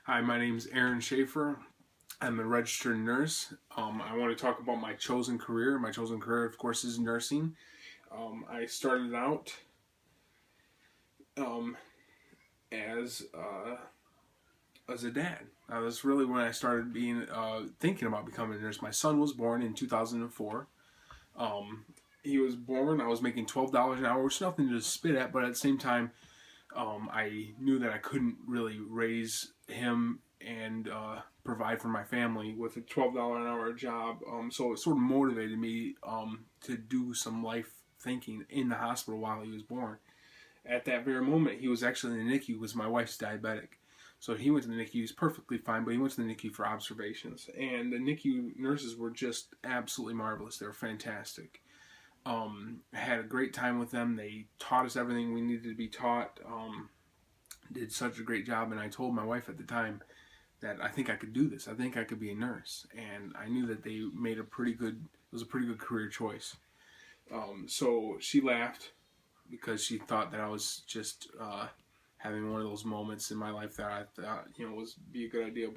Hi, my name is Aaron Schaefer. I'm a registered nurse. I want to talk about my chosen career. My chosen career, of course, is nursing. I started out um, as as a dad. That was really when I started being thinking about becoming a nurse. My son was born in 2004. Um, he was born. I was making $12 an hour, which is nothing to spit at, but at the same time, I knew that I couldn't really raise him and provide for my family with a $12 an hour job. So it sort of motivated me to do some life thinking in the hospital while he was born. At that very moment, he was actually in the NICU because my wife's diabetic. So he went to the NICU. He was perfectly fine, but he went to the NICU for observations. And the NICU nurses were just absolutely marvelous. They were fantastic. Had a great time with them. They taught us everything we needed to be taught. Did such a great job, and I told my wife at the time that I think I could do this. I think I could be a nurse, and I knew that they made a pretty good. It was a pretty good career choice. So she laughed because she thought that I was just having one of those moments in my life that I thought was be a good idea,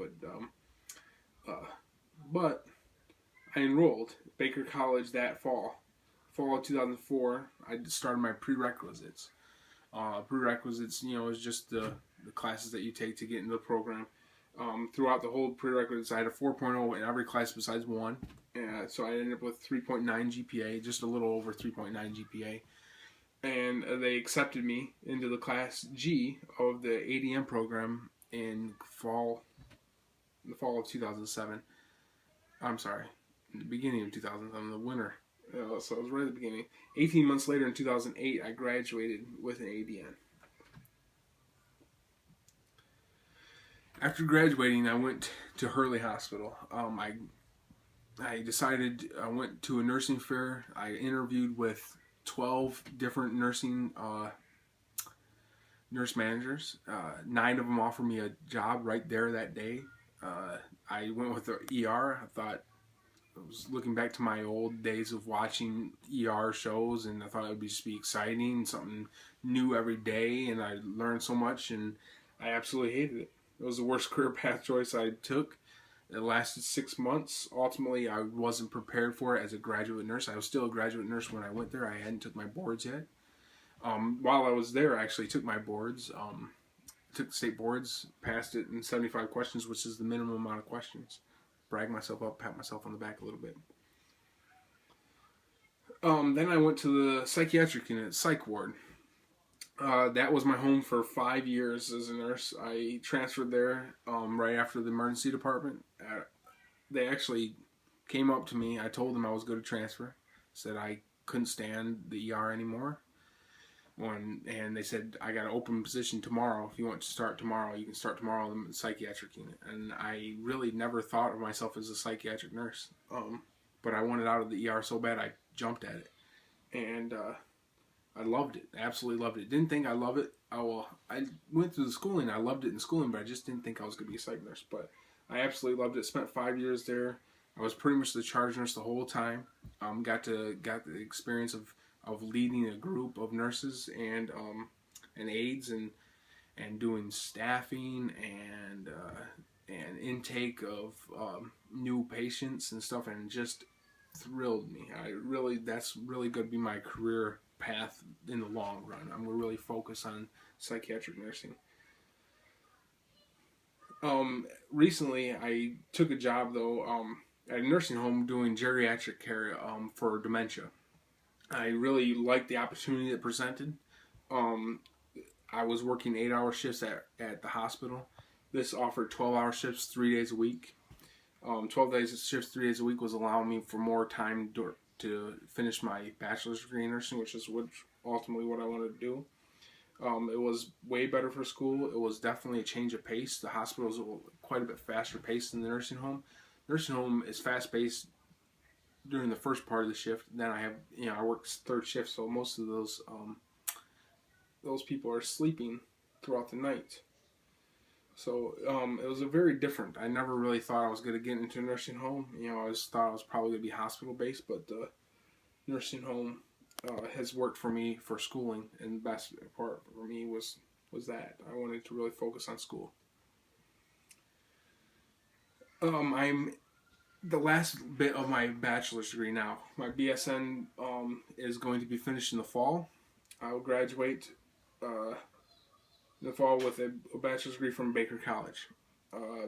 uh, but I enrolled Baker College that fall of 2004. I started my prerequisites. Prerequisites, is just the classes that you take to get into the program. Throughout the whole prerequisites, I had a 4.0 in every class besides one. So I ended up with 3.9 GPA, just a little over 3.9 GPA. And they accepted me into the Class G of the ADM program in the fall of 2007. I'm sorry, in the beginning of 2007, the winter. So it was right at the beginning. 18 months later, in 2008, I graduated with an ADN. After graduating, I went to Hurley Hospital. I decided I went to a nursing fair. I interviewed with 12 different nurse managers. 9 of them offered me a job right there that day. I went with the ER. I thought I was looking back to my old days of watching ER shows, and I thought it would just be exciting, something new every day, and I learned so much, and I absolutely hated it. It was the worst career path choice I took. It lasted 6 months. Ultimately, I wasn't prepared for it as a graduate nurse. I was still a graduate nurse when I went there. I hadn't took my boards yet. While I was there, I actually took my boards. Took the state boards, passed it in 75 questions, which is the minimum amount of questions. Brag myself up, pat myself on the back a little bit. Then I went to the psychiatric unit, psych ward. That was my home for 5 years as a nurse. I transferred there right after the emergency department. They actually came up to me. I told them I was going to transfer. Said I couldn't stand the ER anymore. And they said, I got an open position tomorrow. If you want to start tomorrow, you can start tomorrow in the psychiatric unit. And I really never thought of myself as a psychiatric nurse. But I wanted out of the ER so bad I jumped at it. And I loved it. Absolutely loved it. Didn't think I love it. I went through the schooling. I loved it in schooling, but I just didn't think I was going to be a psych nurse. But I absolutely loved it. Spent 5 years there. I was pretty much the charge nurse the whole time. Got the experience of leading a group of nurses and aides and doing staffing and intake of new patients and stuff, and just thrilled me. That's really going to be my career path in the long run. I'm going to really focus on psychiatric nursing. Recently I took a job though at a nursing home doing geriatric care for dementia. I really liked the opportunity it presented. Um, I was working 8-hour shifts at the hospital. This offered 12-hour shifts 3 days a week. 12 days of shifts 3 days a week was allowing me for more time to finish my bachelor's degree in nursing, which is ultimately what I wanted to do. It was way better for school. It was definitely a change of pace. The hospital is quite a bit faster paced than the nursing home. Nursing home is fast paced during the first part of the shift. Then I work third shift, so most of those people are sleeping throughout the night. So it was a very different. I never really thought I was going to get into a nursing home. I always thought I was probably going to be hospital based, but the nursing home has worked for me for schooling, and the best part for me was that I wanted to really focus on school. I'm the last bit of my bachelor's degree now. My BSN is going to be finished in the fall. I'll graduate in the fall with a bachelor's degree from Baker College.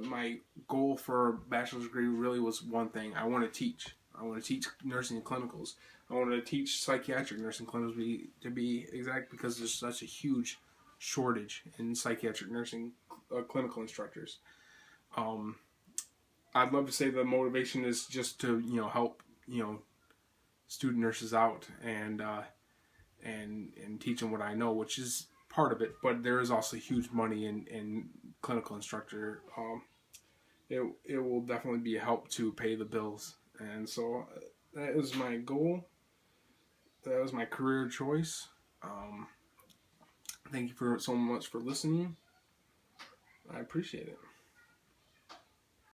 My goal for a bachelor's degree really was one thing. I want to teach. I want to teach nursing and clinicals. I want to teach psychiatric nursing clinicals to be exact, because there's such a huge shortage in psychiatric nursing clinical instructors. Um, I'd love to say the motivation is just to help student nurses out and teach them what I know, which is part of it. But there is also huge money in clinical instructor. It will definitely be a help to pay the bills, and so that is my goal. That was my career choice. Um, Thank you so much for listening. I appreciate it.